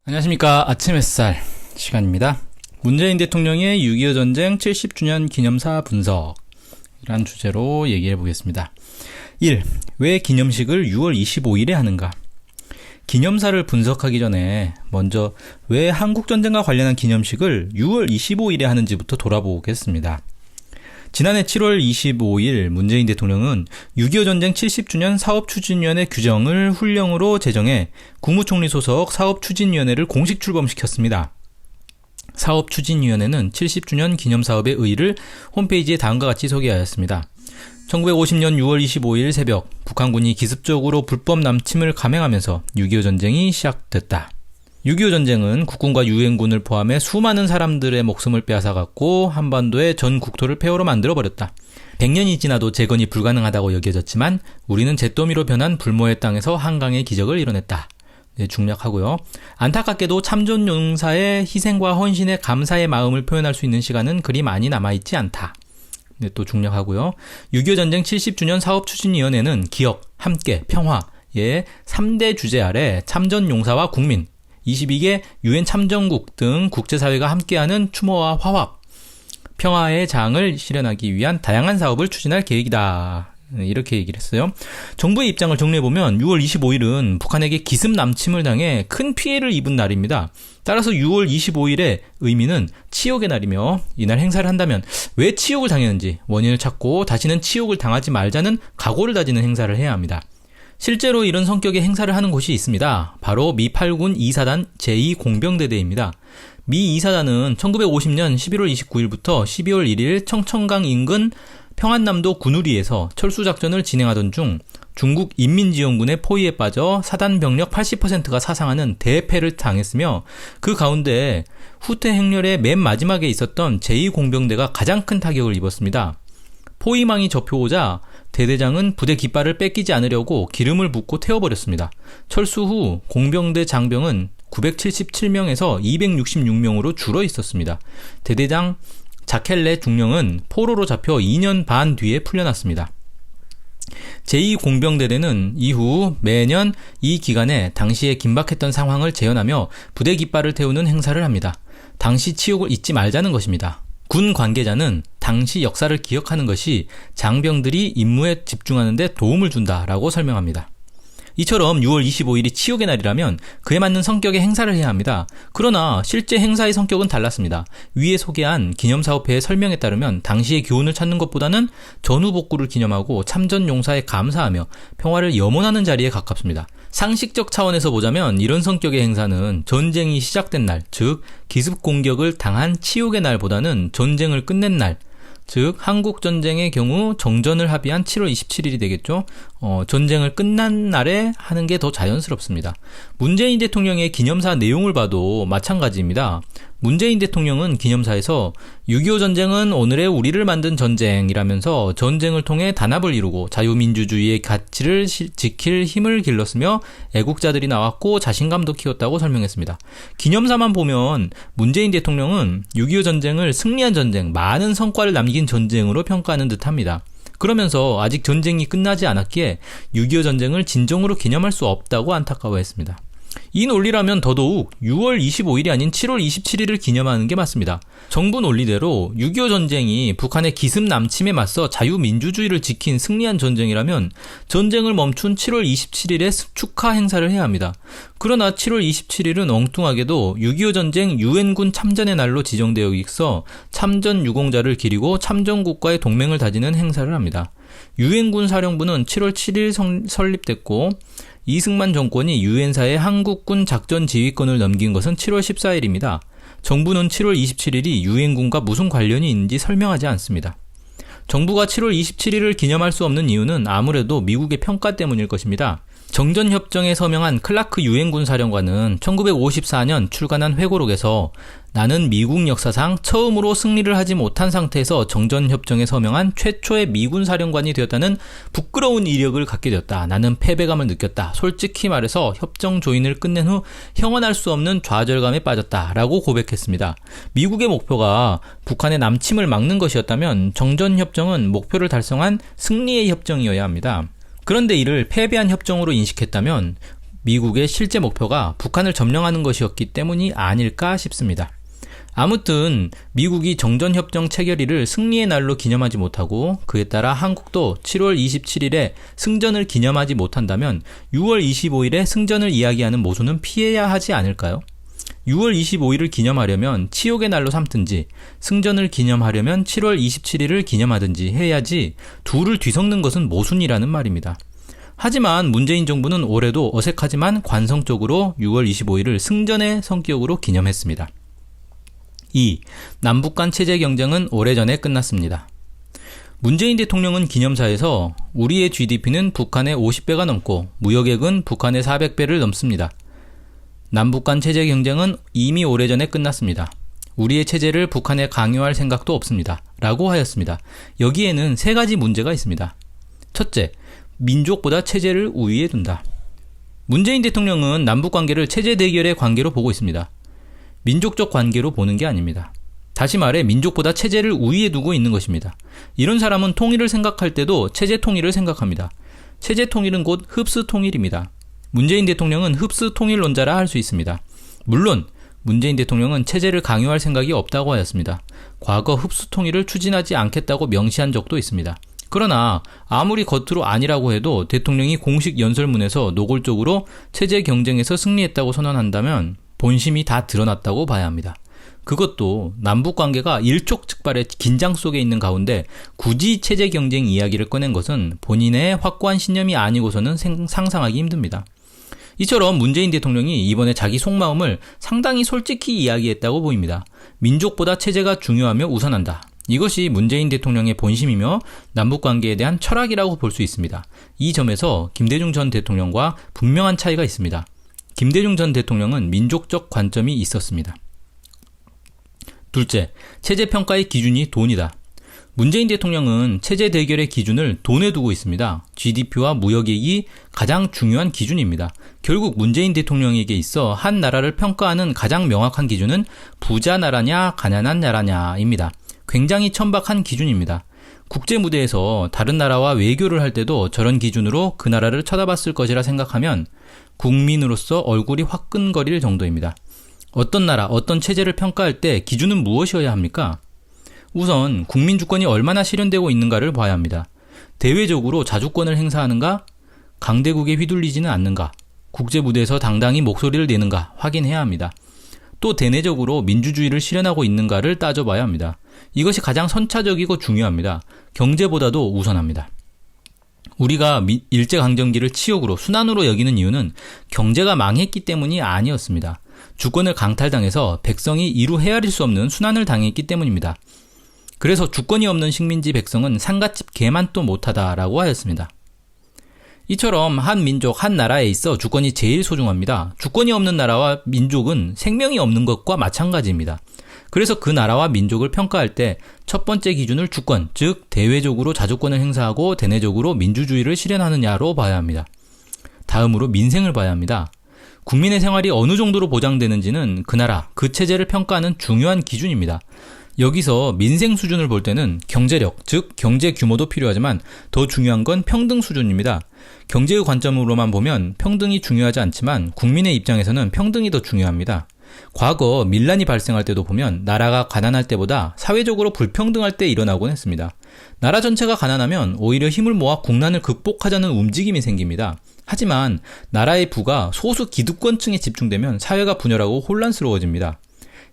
안녕하십니까. 아침 햇살 시간입니다. 문재인 대통령의 6.25 전쟁 70주년 기념사 분석이란 주제로 얘기해 보겠습니다. 1. 왜 기념식을 6월 25일에 하는가? 기념사를 분석하기 전에 먼저 왜 한국전쟁과 관련한 기념식을 6월 25일에 하는지부터 돌아보겠습니다. 지난해 7월 25일 문재인 대통령은 6.25 전쟁 70주년 사업추진위원회 규정을 훈령으로 제정해 국무총리 소속 사업추진위원회를 공식 출범시켰습니다. 사업추진위원회는 70주년 기념사업의 의의를 홈페이지에 다음과 같이 소개하였습니다. 1950년 6월 25일 새벽 북한군이 기습적으로 불법 남침을 감행하면서 6.25 전쟁이 시작됐다. 6.25 전쟁은 국군과 유엔군을 포함해 수많은 사람들의 목숨을 빼앗아갔고 한반도의 전 국토를 폐허로 만들어버렸다. 100년이 지나도 재건이 불가능하다고 여겨졌지만 우리는 잿더미로 변한 불모의 땅에서 한강의 기적을 이뤄냈다. 네, 중략하고요. 안타깝게도 참전 용사의 희생과 헌신에 감사의 마음을 표현할 수 있는 시간은 그리 많이 남아있지 않다. 네, 또 중략하고요. 6.25 전쟁 70주년 사업추진위원회는 기억, 함께, 평화의 3대 주제 아래 참전 용사와 국민, 22개 유엔 참전국 등 국제사회가 함께하는 추모와 화합, 평화의 장을 실현하기 위한 다양한 사업을 추진할 계획이다. 이렇게 얘기를 했어요. 정부의 입장을 정리해보면 6월 25일은 북한에게 기습 남침을 당해 큰 피해를 입은 날입니다. 따라서 6월 25일의 의미는 치욕의 날이며 이날 행사를 한다면 왜 치욕을 당했는지 원인을 찾고 다시는 치욕을 당하지 말자는 각오를 다지는 행사를 해야 합니다. 실제로 이런 성격의 행사를 하는 곳이 있습니다. 바로 미 8군 2사단 제2공병대대입니다. 미 2사단은 1950년 11월 29일부터 12월 1일 청천강 인근 평안남도 군우리에서 철수작전을 진행하던 중 중국 인민지원군의 포위에 빠져 사단 병력 80%가 사상하는 대패를 당했으며 그 가운데 후퇴 행렬의 맨 마지막에 있었던 제2공병대가 가장 큰 타격을 입었습니다. 포위망이 접혀오자 대대장은 부대 깃발을 뺏기지 않으려고 기름을 붓고 태워버렸습니다. 철수 후 공병대 장병은 977명에서 266명으로 줄어 있었습니다. 대대장 자켈레 중령은 포로로 잡혀 2년 반 뒤에 풀려났습니다. 제2공병대대는 이후 매년 이 기간에 당시에 긴박했던 상황을 재현하며 부대 깃발을 태우는 행사를 합니다. 당시 치욕을 잊지 말자는 것입니다. 군 관계자는 당시 역사를 기억하는 것이 장병들이 임무에 집중하는 데 도움을 준다라고 설명합니다. 이처럼 6월 25일이 치욕의 날이라면 그에 맞는 성격의 행사를 해야 합니다. 그러나 실제 행사의 성격은 달랐습니다. 위에 소개한 기념사업회의 설명에 따르면 당시의 교훈을 찾는 것보다는 전후 복구를 기념하고 참전 용사에 감사하며 평화를 염원하는 자리에 가깝습니다. 상식적 차원에서 보자면 이런 성격의 행사는 전쟁이 시작된 날, 즉 기습 공격을 당한 치욕의 날보다는 전쟁을 끝낸 날, 즉 한국전쟁의 경우 정전을 합의한 7월 27일이 되겠죠. 전쟁을 끝난 날에 하는 게 더 자연스럽습니다. 문재인 대통령의 기념사 내용을 봐도 마찬가지입니다. 문재인 대통령은 기념사에서 6.25 전쟁은 오늘의 우리를 만든 전쟁이라면서 전쟁을 통해 단합을 이루고 자유민주주의의 가치를 지킬 힘을 길렀으며 애국자들이 나왔고 자신감도 키웠다고 설명했습니다. 기념사만 보면 문재인 대통령은 6.25 전쟁을 승리한 전쟁, 많은 성과를 남긴 전쟁으로 평가하는 듯합니다. 그러면서 아직 전쟁이 끝나지 않았기에 6.25 전쟁을 진정으로 기념할 수 없다고 안타까워했습니다. 이 논리라면 더더욱 6월 25일이 아닌 7월 27일을 기념하는 게 맞습니다. 정부 논리대로 6.25 전쟁이 북한의 기습 남침에 맞서 자유민주주의를 지킨 승리한 전쟁이라면 전쟁을 멈춘 7월 27일에 축하 행사를 해야 합니다. 그러나 7월 27일은 엉뚱하게도 6.25 전쟁 유엔군 참전의 날로 지정되어 있어 참전 유공자를 기리고 참전국과의 동맹을 다지는 행사를 합니다. 유엔군 사령부는 7월 7일 설립됐고 이승만 정권이 유엔사에 한국군 작전 지휘권을 넘긴 것은 7월 14일입니다. 정부는 7월 27일이 유엔군과 무슨 관련이 있는지 설명하지 않습니다. 정부가 7월 27일을 기념할 수 없는 이유는 아무래도 미국의 평가 때문일 것입니다. 정전협정에 서명한 클라크 유엔군 사령관은 1954년 출간한 회고록에서 나는 미국 역사상 처음으로 승리를 하지 못한 상태에서 정전협정에 서명한 최초의 미군 사령관이 되었다는 부끄러운 이력을 갖게 되었다. 나는 패배감을 느꼈다. 솔직히 말해서 협정 조인을 끝낸 후 형언할 수 없는 좌절감에 빠졌다. 라고 고백했습니다. 미국의 목표가 북한의 남침을 막는 것이었다면 정전협정은 목표를 달성한 승리의 협정이어야 합니다. 그런데 이를 패배한 협정으로 인식했다면 미국의 실제 목표가 북한을 점령하는 것이었기 때문이 아닐까 싶습니다. 아무튼 미국이 정전협정 체결일을 승리의 날로 기념하지 못하고 그에 따라 한국도 7월 27일에 승전을 기념하지 못한다면 6월 25일에 승전을 이야기하는 모순은 피해야 하지 않을까요? 6월 25일을 기념하려면 치욕의 날로 삼든지 승전을 기념하려면 7월 27일을 기념하든지 해야지 둘을 뒤섞는 것은 모순이라는 말입니다. 하지만 문재인 정부는 올해도 어색하지만 관성적으로 6월 25일을 승전의 성격으로 기념했습니다. 2. 남북 간 체제 경쟁은 오래전에 끝났습니다. 문재인 대통령은 기념사에서 우리의 GDP는 북한의 50배가 넘고 무역액은 북한의 400배를 넘습니다. 남북 간 체제 경쟁은 이미 오래전에 끝났습니다. 우리의 체제를 북한에 강요할 생각도 없습니다. 라고 하였습니다. 여기에는 세 가지 문제가 있습니다. 첫째, 민족보다 체제를 우위에 둔다. 문재인 대통령은 남북관계를 체제 대결의 관계로 보고 있습니다. 민족적 관계로 보는 게 아닙니다. 다시 말해 민족보다 체제를 우위에 두고 있는 것입니다. 이런 사람은 통일을 생각할 때도 체제 통일을 생각합니다. 체제 통일은 곧 흡수 통일입니다. 문재인 대통령은 흡수 통일론자라 할 수 있습니다. 물론 문재인 대통령은 체제를 강요할 생각이 없다고 하였습니다. 과거 흡수 통일을 추진하지 않겠다고 명시한 적도 있습니다. 그러나 아무리 겉으로 아니라고 해도 대통령이 공식 연설문에서 노골적으로 체제 경쟁에서 승리했다고 선언한다면 본심이 다 드러났다고 봐야 합니다. 그것도 남북관계가 일촉즉발의 긴장 속에 있는 가운데 굳이 체제 경쟁 이야기를 꺼낸 것은 본인의 확고한 신념이 아니고서는 상상하기 힘듭니다. 이처럼 문재인 대통령이 이번에 자기 속마음을 상당히 솔직히 이야기했다고 보입니다. 민족보다 체제가 중요하며 우선한다. 이것이 문재인 대통령의 본심이며 남북관계에 대한 철학이라고 볼 수 있습니다. 이 점에서 김대중 전 대통령과 분명한 차이가 있습니다. 김대중 전 대통령은 민족적 관점이 있었습니다. 둘째, 체제 평가의 기준이 돈이다. 문재인 대통령은 체제 대결의 기준을 돈에 두고 있습니다. GDP와 무역액이 가장 중요한 기준입니다. 결국 문재인 대통령에게 있어 한 나라를 평가하는 가장 명확한 기준은 부자 나라냐 가난한 나라냐입니다. 굉장히 천박한 기준입니다. 국제 무대에서 다른 나라와 외교를 할 때도 저런 기준으로 그 나라를 쳐다봤을 것이라 생각하면 국민으로서 얼굴이 화끈거릴 정도입니다. 어떤 나라, 어떤 체제를 평가할 때 기준은 무엇이어야 합니까? 우선 국민 주권이 얼마나 실현되고 있는가를 봐야 합니다. 대외적으로 자주권을 행사하는가? 강대국에 휘둘리지는 않는가? 국제 무대에서 당당히 목소리를 내는가? 확인해야 합니다. 또 대내적으로 민주주의를 실현하고 있는가를 따져봐야 합니다. 이것이 가장 선차적이고 중요합니다. 경제보다도 우선합니다. 우리가 일제강점기를 치욕으로 순환으로 여기는 이유는 경제가 망했기 때문이 아니었습니다. 주권을 강탈당해서 백성이 이루 헤아릴 수 없는 순환을 당했기 때문입니다. 그래서 주권이 없는 식민지 백성은 상갓집 개만도 못하다라고 하였습니다. 이처럼 한 민족, 한 나라에 있어 주권이 제일 소중합니다. 주권이 없는 나라와 민족은 생명이 없는 것과 마찬가지입니다. 그래서 그 나라와 민족을 평가할 때 첫 번째 기준을 주권, 즉 대외적으로 자주권을 행사하고 대내적으로 민주주의를 실현하느냐로 봐야 합니다. 다음으로 민생을 봐야 합니다. 국민의 생활이 어느 정도로 보장되는지는 그 나라, 그 체제를 평가하는 중요한 기준입니다. 여기서 민생 수준을 볼 때는 경제력, 즉 경제 규모도 필요하지만 더 중요한 건 평등 수준입니다. 경제의 관점으로만 보면 평등이 중요하지 않지만 국민의 입장에서는 평등이 더 중요합니다. 과거 밀란이 발생할 때도 보면 나라가 가난할 때보다 사회적으로 불평등할 때 일어나곤 했습니다. 나라 전체가 가난하면 오히려 힘을 모아 국난을 극복하자는 움직임이 생깁니다. 하지만 나라의 부가 소수 기득권층에 집중되면 사회가 분열하고 혼란스러워집니다.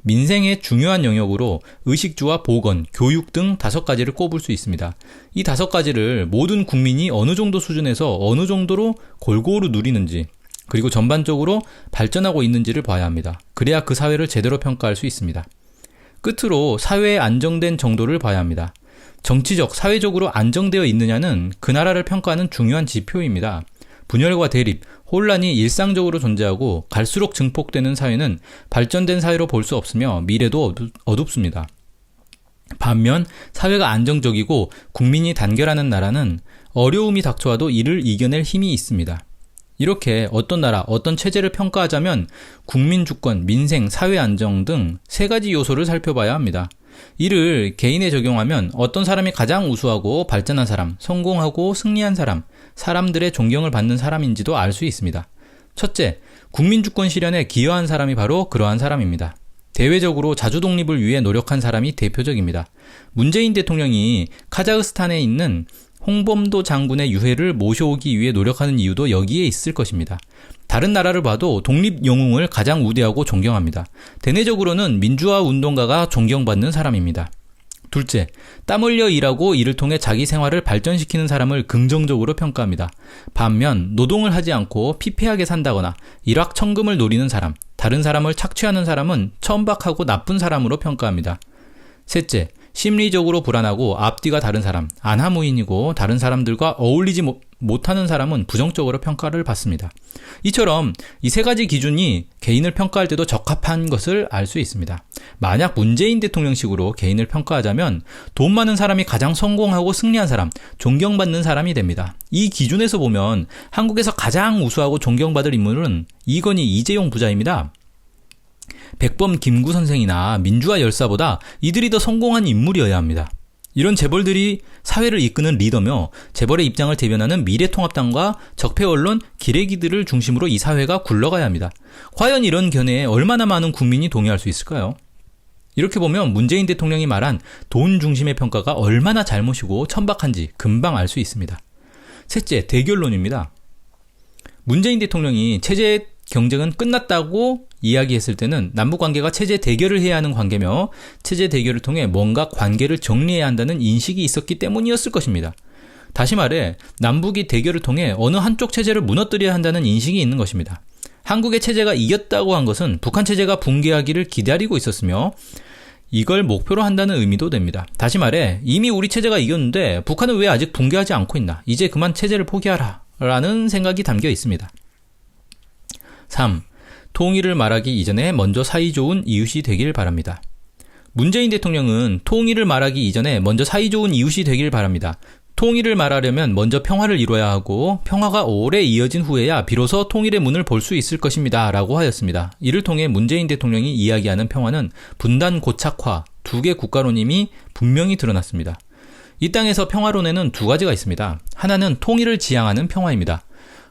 민생의 중요한 영역으로 의식주와 보건, 교육 등 5가지를 꼽을 수 있습니다. 이 5가지를 모든 국민이 어느 정도 수준에서 어느 정도로 골고루 누리는지, 그리고 전반적으로 발전하고 있는지를 봐야 합니다. 그래야 그 사회를 제대로 평가할 수 있습니다. 끝으로 사회의 안정된 정도를 봐야 합니다. 정치적, 사회적으로 안정되어 있느냐는 그 나라를 평가하는 중요한 지표입니다. 분열과 대립, 혼란이 일상적으로 존재하고 갈수록 증폭되는 사회는 발전된 사회로 볼 수 없으며 미래도 어둡습니다. 반면 사회가 안정적이고 국민이 단결하는 나라는 어려움이 닥쳐와도 이를 이겨낼 힘이 있습니다. 이렇게 어떤 나라, 어떤 체제를 평가하자면 국민 주권, 민생, 사회 안정 등 세 가지 요소를 살펴봐야 합니다. 이를 개인에 적용하면 어떤 사람이 가장 우수하고 발전한 사람, 성공하고 승리한 사람, 사람들의 존경을 받는 사람인지도 알 수 있습니다. 첫째, 국민 주권 실현에 기여한 사람이 바로 그러한 사람입니다. 대외적으로 자주 독립을 위해 노력한 사람이 대표적입니다. 문재인 대통령이 카자흐스탄에 있는 홍범도 장군의 유해를 모셔오기 위해 노력하는 이유도 여기에 있을 것입니다. 다른 나라를 봐도 독립 영웅을 가장 우대하고 존경합니다. 대내적으로는 민주화 운동가가 존경받는 사람입니다. 둘째, 땀 흘려 일하고 이를 통해 자기 생활을 발전시키는 사람을 긍정적으로 평가합니다. 반면 노동을 하지 않고 피폐하게 산다거나 일확천금을 노리는 사람, 다른 사람을 착취하는 사람은 천박하고 나쁜 사람으로 평가합니다. 셋째, 심리적으로 불안하고 앞뒤가 다른 사람, 안하무인이고 다른 사람들과 어울리지 못하는 사람은 부정적으로 평가를 받습니다. 이처럼 이 세 가지 기준이 개인을 평가할 때도 적합한 것을 알 수 있습니다. 만약 문재인 대통령식으로 개인을 평가하자면 돈 많은 사람이 가장 성공하고 승리한 사람, 존경받는 사람이 됩니다. 이 기준에서 보면 한국에서 가장 우수하고 존경받을 인물은 이건희, 이재용 부자입니다. 백범 김구 선생이나 민주화 열사보다 이들이 더 성공한 인물이어야 합니다. 이런 재벌들이 사회를 이끄는 리더며 재벌의 입장을 대변하는 미래통합당과 적폐언론, 기레기들을 중심으로 이 사회가 굴러가야 합니다. 과연 이런 견해에 얼마나 많은 국민이 동의할 수 있을까요? 이렇게 보면 문재인 대통령이 말한 돈 중심의 평가가 얼마나 잘못이고 천박한지 금방 알 수 있습니다. 셋째, 대결론입니다. 문재인 대통령이 체제 경쟁은 끝났다고 이야기했을 때는 남북관계가 체제 대결을 해야 하는 관계며 체제 대결을 통해 뭔가 관계를 정리해야 한다는 인식이 있었기 때문이었을 것입니다. 다시 말해 남북이 대결을 통해 어느 한쪽 체제를 무너뜨려야 한다는 인식이 있는 것입니다. 한국의 체제가 이겼다고 한 것은 북한 체제가 붕괴하기를 기다리고 있었으며 이걸 목표로 한다는 의미도 됩니다. 다시 말해 이미 우리 체제가 이겼는데 북한은 왜 아직 붕괴하지 않고 있나? 이제 그만 체제를 포기하라 라는 생각이 담겨 있습니다. 3. 통일을 말하기 이전에 먼저 사이좋은 이웃이 되길 바랍니다. 문재인 대통령은 통일을 말하기 이전에 먼저 사이좋은 이웃이 되길 바랍니다. 통일을 말하려면 먼저 평화를 이뤄야 하고 평화가 오래 이어진 후에야 비로소 통일의 문을 볼 수 있을 것입니다. 라고 하였습니다. 이를 통해 문재인 대통령이 이야기하는 평화는 분단 고착화, 두 개 국가론임이 분명히 드러났습니다. 이 땅에서 평화론에는 두 가지가 있습니다. 하나는 통일을 지향하는 평화입니다.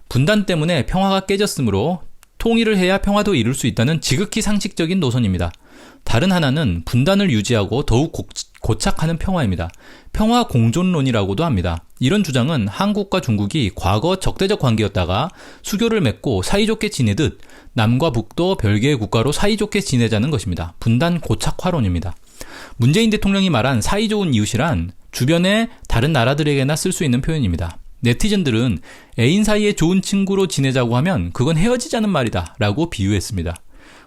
분단 때문에 평화가 깨졌으므로 통일을 해야 평화도 이룰 수 있다는 지극히 상식적인 노선입니다. 다른 하나는 분단을 유지하고 더욱 고착하는 평화입니다. 평화 공존론이라고도 합니다. 이런 주장은 한국과 중국이 과거 적대적 관계였다가 수교를 맺고 사이좋게 지내듯 남과 북도 별개의 국가로 사이좋게 지내자는 것입니다. 분단 고착화론입니다. 문재인 대통령이 말한 사이좋은 이웃이란 주변의 다른 나라들에게나 쓸 수 있는 표현입니다. 네티즌들은 애인 사이에 좋은 친구로 지내자고 하면 그건 헤어지자는 말이다 라고 비유했습니다.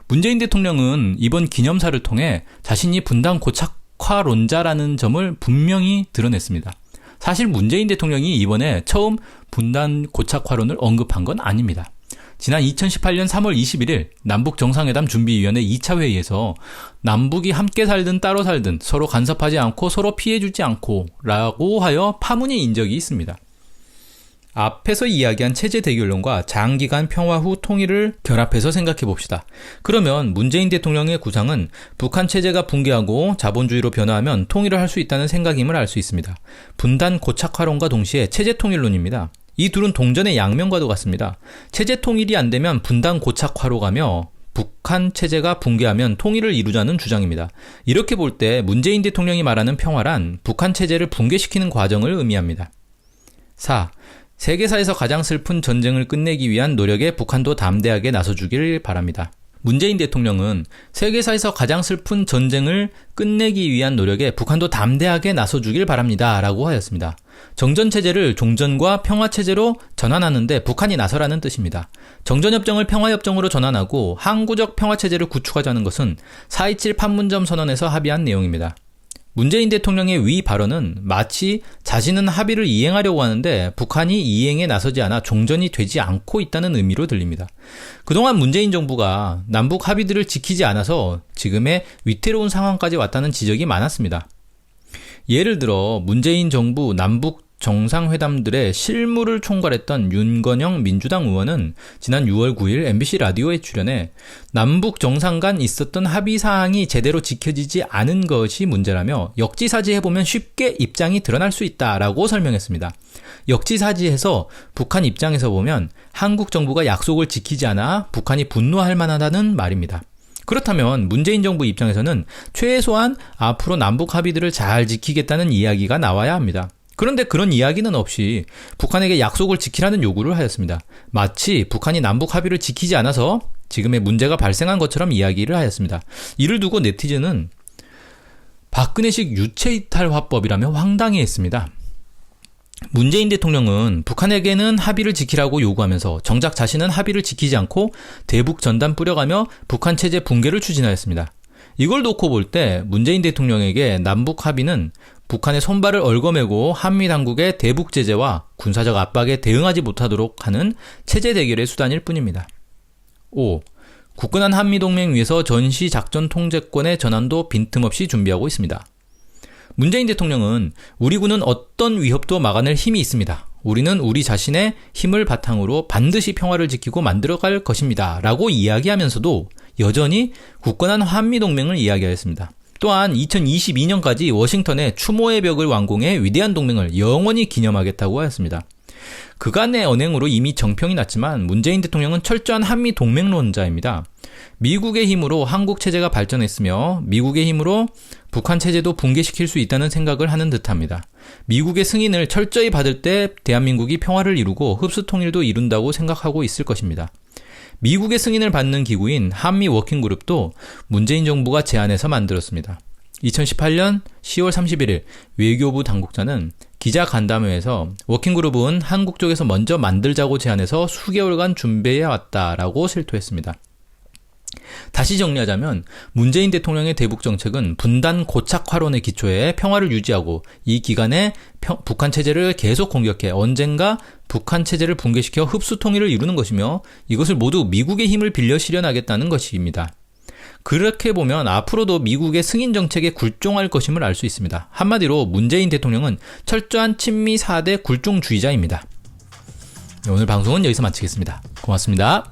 문재인 대통령은 이번 기념사를 통해 자신이 분단 고착화론자라는 점을 분명히 드러냈습니다. 사실 문재인 대통령이 이번에 처음 분단 고착화론을 언급한 건 아닙니다. 지난 2018년 3월 21일 남북정상회담 준비위원회 2차 회의에서 남북이 함께 살든 따로 살든 서로 간섭하지 않고 서로 피해주지 않고 라고 하여 파문이 인 적이 있습니다. 앞에서 이야기한 체제 대결론과 장기간 평화 후 통일을 결합해서 생각해 봅시다. 그러면 문재인 대통령의 구상은 북한 체제가 붕괴하고 자본주의로 변화하면 통일을 할 수 있다는 생각임을 알 수 있습니다. 분단 고착화론과 동시에 체제 통일론입니다. 이 둘은 동전의 양면과도 같습니다. 체제 통일이 안 되면 분단 고착화로 가며 북한 체제가 붕괴하면 통일을 이루자는 주장입니다. 이렇게 볼 때 문재인 대통령이 말하는 평화란 북한 체제를 붕괴시키는 과정을 의미합니다. 4. 세계사에서 가장 슬픈 전쟁을 끝내기 위한 노력에 북한도 담대하게 나서주길 바랍니다. 문재인 대통령은 세계사에서 가장 슬픈 전쟁을 끝내기 위한 노력에 북한도 담대하게 나서주길 바랍니다. 라고 하였습니다. 정전체제를 종전과 평화체제로 전환하는데 북한이 나서라는 뜻입니다. 정전협정을 평화협정으로 전환하고 항구적 평화체제를 구축하자는 것은 4.27 판문점 선언에서 합의한 내용입니다. 문재인 대통령의 위 발언은 마치 자신은 합의를 이행하려고 하는데 북한이 이행에 나서지 않아 종전이 되지 않고 있다는 의미로 들립니다. 그동안 문재인 정부가 남북 합의들을 지키지 않아서 지금의 위태로운 상황까지 왔다는 지적이 많았습니다. 예를 들어 문재인 정부 남북 정상회담들의 실무를 총괄했던 윤건영 민주당 의원은 지난 6월 9일 MBC 라디오에 출연해 남북 정상 간 있었던 합의 사항이 제대로 지켜지지 않은 것이 문제라며 역지사지해보면 쉽게 입장이 드러날 수 있다라고 설명했습니다. 역지사지해서 북한 입장에서 보면 한국 정부가 약속을 지키지 않아 북한이 분노할 만하다는 말입니다. 그렇다면 문재인 정부 입장에서는 최소한 앞으로 남북 합의들을 잘 지키겠다는 이야기가 나와야 합니다. 그런데 그런 이야기는 없이 북한에게 약속을 지키라는 요구를 하였습니다. 마치 북한이 남북 합의를 지키지 않아서 지금의 문제가 발생한 것처럼 이야기를 하였습니다. 이를 두고 네티즌은 박근혜식 유체이탈 화법이라며 황당해했습니다. 문재인 대통령은 북한에게는 합의를 지키라고 요구하면서 정작 자신은 합의를 지키지 않고 대북 전단 뿌려가며 북한 체제 붕괴를 추진하였습니다. 이걸 놓고 볼 때 문재인 대통령에게 남북 합의는 북한의 손발을 얽어매고 한미 당국의 대북 제재와 군사적 압박에 대응하지 못하도록 하는 체제 대결의 수단일 뿐입니다. 5. 굳건한 한미동맹 위에서 전시 작전 통제권의 전환도 빈틈없이 준비하고 있습니다. 문재인 대통령은 우리 군은 어떤 위협도 막아낼 힘이 있습니다. 우리는 우리 자신의 힘을 바탕으로 반드시 평화를 지키고 만들어갈 것입니다. 라고 이야기하면서도 여전히 굳건한 한미동맹을 이야기하였습니다. 또한 2022년까지 워싱턴에 추모의 벽을 완공해 위대한 동맹을 영원히 기념하겠다고 하였습니다. 그간의 언행으로 이미 정평이 났지만 문재인 대통령은 철저한 한미 동맹론자입니다. 미국의 힘으로 한국 체제가 발전했으며 미국의 힘으로 북한 체제도 붕괴시킬 수 있다는 생각을 하는 듯합니다. 미국의 승인을 철저히 받을 때 대한민국이 평화를 이루고 흡수 통일도 이룬다고 생각하고 있을 것입니다. 미국의 승인을 받는 기구인 한미 워킹그룹도 문재인 정부가 제안해서 만들었습니다. 2018년 10월 31일 외교부 당국자는 기자 간담회에서 워킹그룹은 한국 쪽에서 먼저 만들자고 제안해서 수개월간 준비해왔다라고 실토했습니다. 다시 정리하자면 문재인 대통령의 대북 정책은 분단 고착 화론에 기초해 평화를 유지하고 이 기간에 북한 체제를 계속 공격해 언젠가 북한 체제를 붕괴시켜 흡수 통일을 이루는 것이며 이것을 모두 미국의 힘을 빌려 실현하겠다는 것입니다. 그렇게 보면 앞으로도 미국의 승인 정책에 굴종할 것임을 알 수 있습니다. 한마디로 문재인 대통령은 철저한 친미 4대 굴종주의자입니다. 오늘 방송은 여기서 마치겠습니다. 고맙습니다.